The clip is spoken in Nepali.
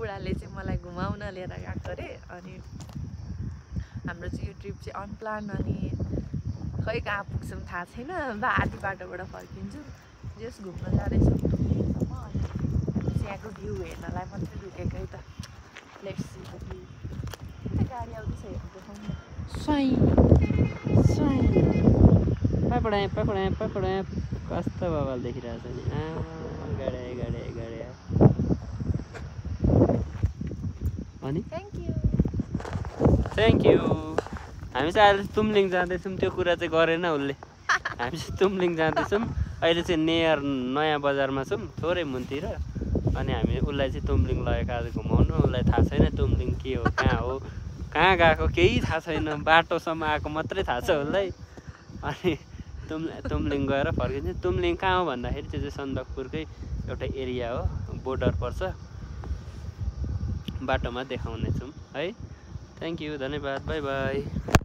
बुढाले चाहिँ मलाई घुमाउन लिएर गएको अरे अनि हाम्रो चाहिँ यो ट्रिप चाहिँ अनप्लान अनि खै कहाँ पुग्छौँ थाहा छैन आधी बाटोबाट फर्किन्छु जस घुम्न जाँदैछौँ ठुलोसम्म अनि यहाँको भ्यू हेर्नलाई मात्रै रुकेकै त लेट्स सी द भ्यू त्यो गाडी आउँदैछ हेर्नु देखाउनु पकडा कस्तो बवाल देखिरहेछ नि गाडे अनि थ्याङ्क यू हामी चाहिँ अहिले तुम्लिङ जाँदैछौँ त्यो कुरा चाहिँ गरेन उसले हामी चाहिँ तुम्लिङ जाँदैछौँ अहिले चाहिँ नयाँ बजारमा छौँ थोरै मुनतिर अनि हामी उसलाई चाहिँ तुम्लिङ लगेको आज घुमाउनु उसलाई थाहा छैन तुम्लिङ के हो कहाँ गएको केही थाहा छैन बाटोसम्म आएको मात्रै थाहा छ उसलाई अनि तुम्लिङ गएर फर्किन्छ तुम्लिङ कहाँ हो भन्दाखेरि त्यो चाहिँ सन्दकपुरकै एउटा एरिया हो बोर्डर पर्छ बाटोमा देखाउनेछौँ है थ्याङ्क यू धन्यवाद बाई बाई